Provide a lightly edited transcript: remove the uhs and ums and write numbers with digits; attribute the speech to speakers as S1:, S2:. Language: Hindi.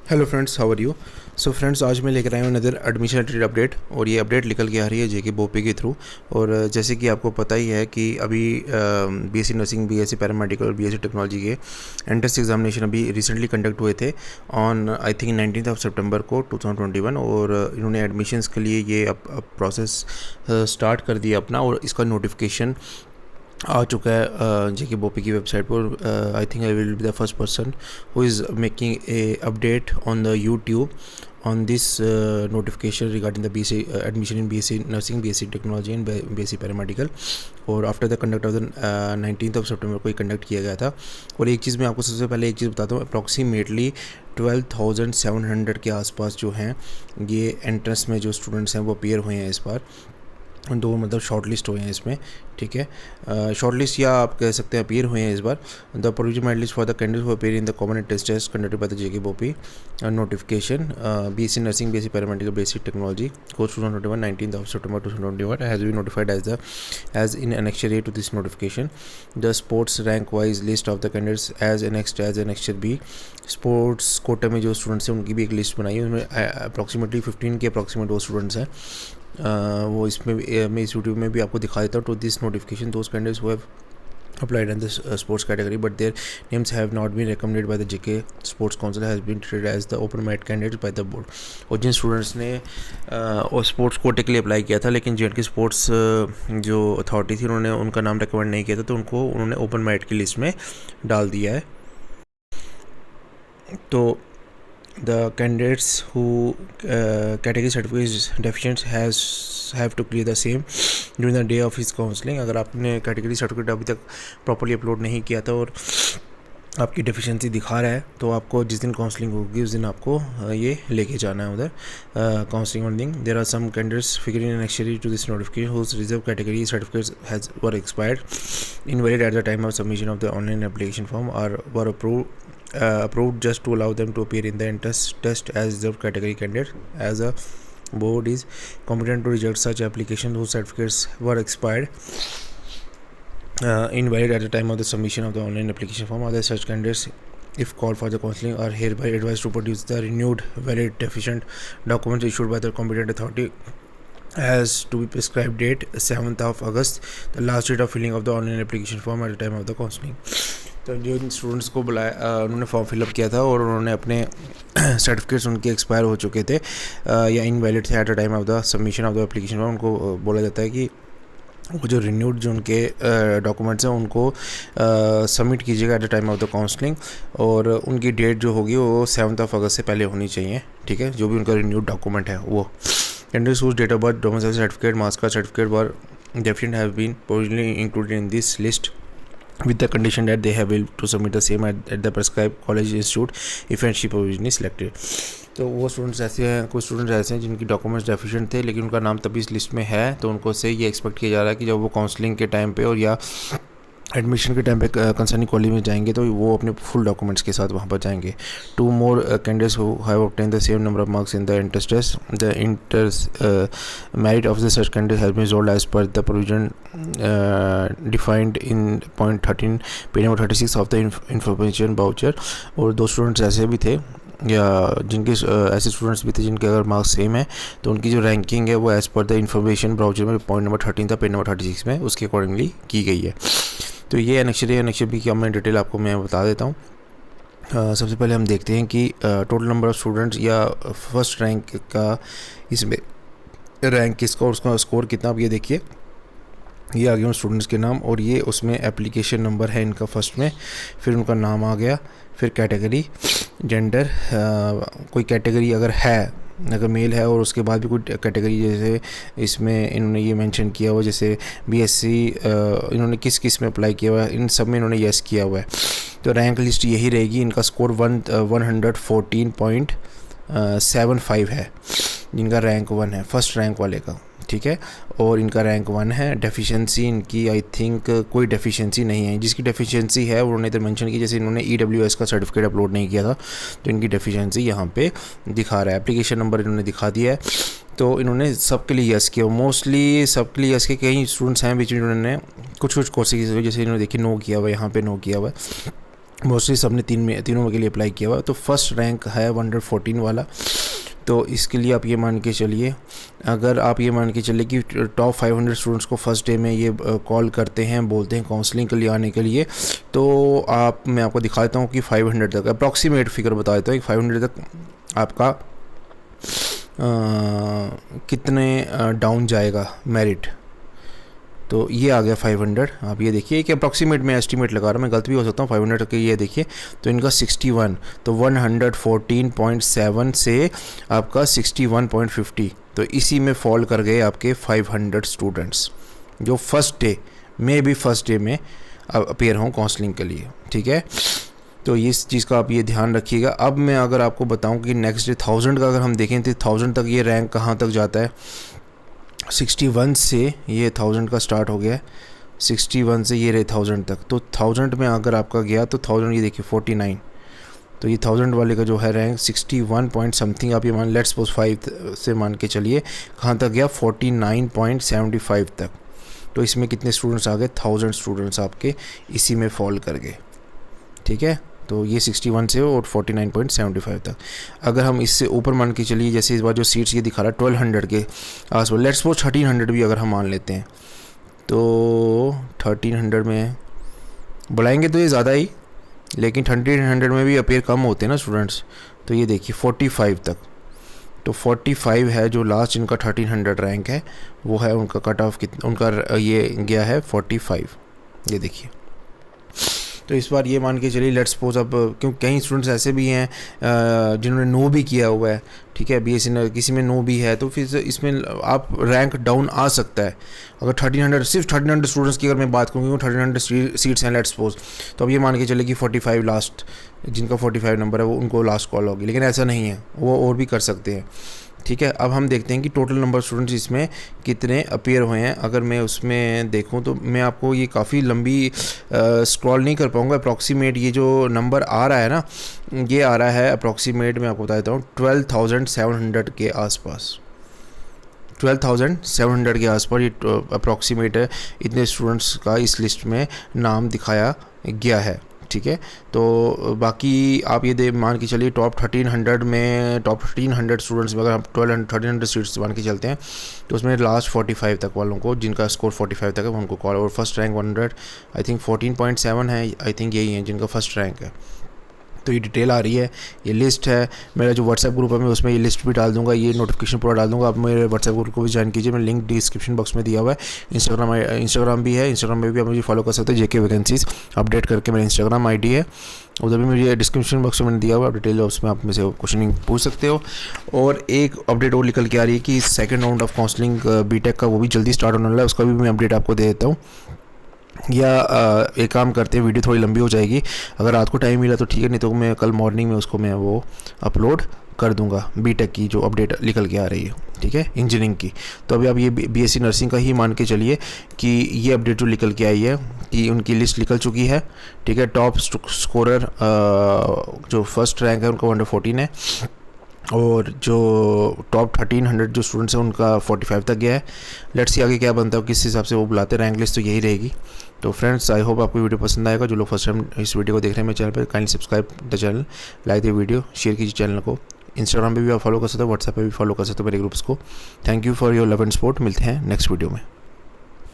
S1: Hello friends, how are you. So friends, आज मैं लेकर आया हूँ नदर एडमिशन रिलेटेड अपडेट, और ये अपडेट निकल के आ रही है जेके बोपी के थ्रू। और जैसे कि आपको पता ही है कि अभी बीएससी नर्सिंग, बीएससी पैरामेडिकल और बीएससी टेक्नोलॉजी के एंट्रेंस एग्जामिनेशन अभी रिसेंटली कंडक्ट हुए थे ऑन आई थिंक 19 सितंबर को 2021। और इन्होंने एडमिशन्स के लिए ये अब प्रोसेस स्टार्ट कर दिया अपना, और इसका नोटिफिकेशन आ चुका है जेके बोपी की वेबसाइट पर। I think I will be the first person who is making a update on the YouTube on this notification regarding the BSc admission in BSc nursing, BSc technology and BSc paramedical। और after the conduct of the 19 सितंबर को कंडक्ट किया गया था। और एक चीज़ मैं आपको सबसे पहले एक चीज़ बताता हूँ, अप्रॉक्सीमेटली 12,700 के आसपास जो हैं ये एंट्रेंस में जो स्टूडेंट्स हैं वो अपीयर हुए हैं इस बार। दो मतलब शॉर्ट लिस्ट हुए हैं इसमें, ठीक है। शॉर्ट लिस्ट या आप कह सकते हैं अपीयर हुए हैं इस बार। The provisional merit list for the candidate who appear in the common test conducted by the JK BOPEE notification BSc nursing, BSc paramedical, BSc technology course 2021 19 September 2021 has been notified as in annexure A to this notification। The sports rank wise list of the candidates as annexure B। Sports कोटे में जो स्टूडेंट्स हैं उनकी भी एक लिस्ट बनाई है, उसमें अप्रॉक्सीमेटली 15 के अप्रॉक्सीमेट वो स्टूडेंट्स हैं। वो इसमें मैं इस यूट्यूब में भी आपको दिखा देता हूँ। To this notification those candidates who have applied in this sports category but their names have not been recommended by the JK Sports Council has been treated as the open merit candidates by the board। और जिन स्टूडेंट्स ने और स्पोर्ट्स कोटे के लिए अप्लाई किया था लेकिन जेएंडके स्पोर्ट्स जो अथॉरिटी थी उन्होंने उनका नाम रिकमेंड नहीं किया था, तो उन्होंने ओपन मेरिट की लिस्ट में डाल दिया है। तो the candidates who category certificate is deficient have to clear the same during the day of his counseling। अगर आपने कैटेगरी सर्टिफिकेट अभी तक प्रॉपर्ली अपलोड नहीं किया था और आपकी डेफिशिएंसी दिखा रहा है, तो आपको जिस दिन काउंसलिंग होगी उस दिन आपको ये लेके जाना है उधर counselling one thing. There are some candidates figuring in actually to this notification whose reserve category certificates has were expired invalid at the time of submission of the online application form or were approved just to allow them to appear in the entrance test as reserved category candidate। As a board is competent to reject such applications whose certificates were expired invalid at the time of the submission of the online application form। Other such candidates, if called for the counseling, are hereby advised to produce the renewed valid deficient documents issued by the competent authority as to be prescribed date 7th of August, the last date of filling of the online application form at the time of the counseling। तो जो स्टूडेंट्स को बुलाया उन्होंने फॉर्म फिलअप किया था और उन्होंने अपने सर्टिफिकेट्स उनके एक्सपायर हो चुके थे या इनवैलिड थे at the time of the submission of the application form, उनको बोला जाता है कि वो जो रिन्यूड जो उनके डॉक्यूमेंट्स हैं उनको सबमिट कीजिएगा at the time of the counselling, और उनकी डेट जो होगी वो 7th of August से पहले होनी चाहिए, ठीक है, जो भी उनका रिन्यूड डॉक्यूमेंट है वो। Candidates whose date of birth, domicile certificate, mass card certificate were deficient have been provisionally included in this list with the condition that they have will to submit the same at the prescribed college institute if and she provisionally selected। तो वो स्टूडेंट्स ऐसे हैं, कुछ स्टूडेंट्स ऐसे हैं जिनकी डॉक्यूमेंट्स डेफिशिएंट थे लेकिन उनका नाम तभी इस लिस्ट में है, तो उनको से ये एक्सपेक्ट किया जा रहा है कि जब वो काउंसलिंग के टाइम पे और या एडमिशन के टाइम पे कंसर्निंग कॉलेज में जाएंगे तो वो अपने फुल डॉक्यूमेंट्स के साथ वहाँ पर जाएंगे। 2 more candidates who have obtained the same number of marks in the entrance test, the merit of the such candidate has been resolved as per the provision defined in point 13 page number 36 of the information voucher। और 2 स्टूडेंट्स ऐसे भी थे या जिनके ऐसे स्टूडेंट्स भी थे जिनके अगर मार्क्स सेम है तो उनकी जो रैंकिंग है वो as per the information brochure में पॉइंट नंबर 13 था पेज नंबर 36 में उसके अकॉर्डिंगली की गई है। तो ये एनेक्चर बी की मैं डिटेल आपको मैं बता देता हूँ। सबसे पहले हम देखते हैं कि टोटल नंबर ऑफ़ स्टूडेंट्स या फर्स्ट रैंक का इसमें रैंक किसका और उसका स्कोर कितना, आप ये देखिए, ये आ गया उन स्टूडेंट्स के नाम और ये उसमें एप्लीकेशन नंबर है इनका फर्स्ट में, फिर उनका नाम आ गया, फिर कैटेगरी, जेंडर, कोई कैटेगरी अगर है, अगर मेल है और उसके बाद भी कोई कैटेगरी जैसे इसमें इन्होंने ये मेंशन किया हुआ जैसे बीएससी इन्होंने किस किस में अप्लाई किया हुआ है, इन सब में इन्होंने यस किया हुआ है, तो रैंक लिस्ट यही रहेगी। इनका स्कोर 114.75 है जिनका रैंक 1 है, फर्स्ट रैंक वाले का, ठीक है, और इनका रैंक 1 है। डेफिशिएंसी इनकी आई थिंक कोई डेफिशिएंसी नहीं है, जिसकी डेफिशिएंसी है उन्होंने इधर मेंशन की, जैसे इन्होंने ईडब्ल्यूएस का सर्टिफिकेट अपलोड नहीं किया था तो इनकी डेफिशिएंसी यहाँ पे दिखा रहा है। एप्लीकेशन नंबर इन्होंने दिखा दिया है, तो इन्होंने सबके लिए यस किया, मोस्टली सबके लिए यस के। कई स्टूडेंट्स हैं बीच में इन्होंने कुछ कोर्सेज जैसे इन्होंने देखिए नो किया हुआ है, यहाँ पर नो किया हुआ है, मोस्टली सबने तीनों के लिए अप्लाई किया हुआ। तो फर्स्ट रैंक है 114 वाला। तो इसके लिए आप ये मान के चलिए, अगर आप ये मान के चलिए कि टॉप 500 स्टूडेंट्स को फर्स्ट डे में ये कॉल करते हैं, बोलते हैं काउंसलिंग के लिए आने के लिए, तो मैं आपको दिखाता हूँ कि 500 तक अप्रॉक्सीमेट फिगर बता देता हूँ कि 500 तक आपका कितने डाउन जाएगा मेरिट। तो ये आ गया 500। आप ये देखिए कि अप्रॉक्सीमेट में एस्टीमेट लगा रहा हूँ, मैं गलत भी हो सकता हूँ। 500 तक ये देखिए तो इनका 61, तो 114.7 से आपका 61.50, तो इसी में फॉल कर गए आपके 500 स्टूडेंट्स जो फर्स्ट डे में अपेयर हों काउंसलिंग के लिए। ठीक है, तो इस चीज़ का आप ये ध्यान रखिएगा। अब मैं अगर आपको बताऊं कि नेक्स्ट डे 1000 का अगर हम देखें तो 1000 तक ये रैंक कहाँ तक जाता है। 61 से ये 1000 का स्टार्ट हो गया है, 61 से ये रहे 1000 तक। तो 1000 में अगर आपका गया तो 1000 ये देखिए 49, तो ये 1000 वाले का जो है रैंक 61 पॉइंट समथिंग आप ये मान लेट्स सपोज 5 से मान के चलिए कहाँ तक गया 49.75 तक। तो इसमें कितने स्टूडेंट्स आ गए, 1000 स्टूडेंट्स आपके इसी में फॉल कर गए। ठीक है, तो ये 61 से और 49.75 तक। अगर हम इससे ऊपर मान के चलिए, जैसे इस बार जो सीट्स ये दिखा रहा है 1200 के आस पास, लेट्स सपोज 1300 भी अगर हम मान लेते हैं, तो 1300 में बुलाएंगे तो ये ज़्यादा ही, लेकिन 1300 में भी अपेयर कम होते हैं ना स्टूडेंट्स। तो ये देखिए 45 तक, तो 45 है जो लास्ट इनका 1300 रैंक है, वो है उनका कट ऑफ कितना, उनका ये गया है 45। ये देखिए, तो इस बार ये मान के चलिए लेट्स सपोज, अब क्योंकि कई स्टूडेंट्स ऐसे भी हैं जिन्होंने नो भी किया हुआ है। ठीक है, बीएससी किसी में नो भी है, तो फिर इसमें आप रैंक डाउन आ सकता है। अगर 1300 सिर्फ 1300 स्टूडेंट्स की अगर मैं बात करूँ, 1300 सीट्स हैं लेट्स सपोज, तो अब ये मान के चले कि 45 लास्ट, जिनका 45 नंबर है वो उनको लास्ट कॉल होगी, लेकिन ऐसा नहीं है, वो और भी कर सकते हैं। ठीक है, अब हम देखते हैं कि टोटल नंबर स्टूडेंट्स इसमें कितने अपेयर हुए हैं। अगर मैं उसमें देखूं तो मैं आपको ये काफ़ी लंबी स्क्रॉल नहीं कर पाऊंगा। अप्रॉक्सीमेट ये जो नंबर आ रहा है ना, ये आ रहा है अप्रॉक्सीमेट, मैं आपको बता देता हूँ 12,700 के आसपास, 12,700 के आसपास ये अप्रॉक्सीमेट है। इतने स्टूडेंट्स का इस लिस्ट में नाम दिखाया गया है। ठीक है, तो बाकी आप ये मान के चलिए टॉप 1300 स्टूडेंट्स में अगर हम 1300 सीट्स मान के चलते हैं, तो उसमें लास्ट 45 तक वालों को, जिनका स्कोर 45 तक है, उनको कॉल। और फर्स्ट रैंक 100 आई थिंक 14.7 है, आई थिंक यही है जिनका फर्स्ट रैंक है। तो ये डिटेल आ रही है, ये लिस्ट है। मेरा जो व्हाट्सएप ग्रुप है मैं उसमें ये लिस्ट भी डाल दूंगा, ये नोटिफिकेशन पूरा डाल दूंगा। आप मेरे व्हाट्सएप ग्रुप को भी ज्वाइन कीजिए, मैं लिंक डिस्क्रिप्शन बॉक्स में दिया हुआ है। इंस्टाग्राम भी है, इंस्टाग्राम में भी आप मुझे फॉलो कर सकते हैं, जेके वैकेंसीज अपडेट करके मेरा इंस्टाग्राम आईडी है, उधर भी मुझे डिस्क्रिप्शन बॉक्स में मैंने दिया हुआ डिटेल, उसमें आप में से क्वेश्चनिंग पूछ सकते हो। और एक अपडेट और निकल के आ रही है कि second round of counselling BTech का वो भी जल्दी स्टार्ट होने वाला है, उसका भी मैं अपडेट आपको दे देता हूँ। या एक काम करते हैं, वीडियो थोड़ी लंबी हो जाएगी, अगर रात को टाइम मिला तो ठीक है, नहीं तो मैं कल मॉर्निंग में उसको मैं वो अपलोड कर दूंगा, बीटेक की जो अपडेट निकल के आ रही है। ठीक है, इंजीनियरिंग की। तो अभी आप ये बीएससी नर्सिंग का ही मान के चलिए कि ये अपडेट जो निकल के आई है कि उनकी लिस्ट निकल चुकी है। ठीक है, टॉप स्कोरर जो फर्स्ट रैंक है उनका 114 है, और जो टॉप 1300 जो स्टूडेंट्स हैं उनका 45 तक गया है। लेट्स सी आगे क्या बनता है, किस हिसाब से वो बुलाते हैं, रैंक लिस्ट तो यही रहेगी। तो फ्रेंड्स, आई होप आपको वीडियो पसंद आएगा। जो लोग फर्स्ट टाइम इस वीडियो को देख रहे हैं मेरे चैनल पर, kindly subscribe the channel, like the video, share कीजिए चैनल को। इंस्टाग्राम पे भी आप फॉलो कर सकते हो, व्हाट्सएप पे भी फॉलो कर सकते हो मेरे ग्रुप्स को। Thank you for your love and support. मिलते हैं नेक्स्ट वीडियो में।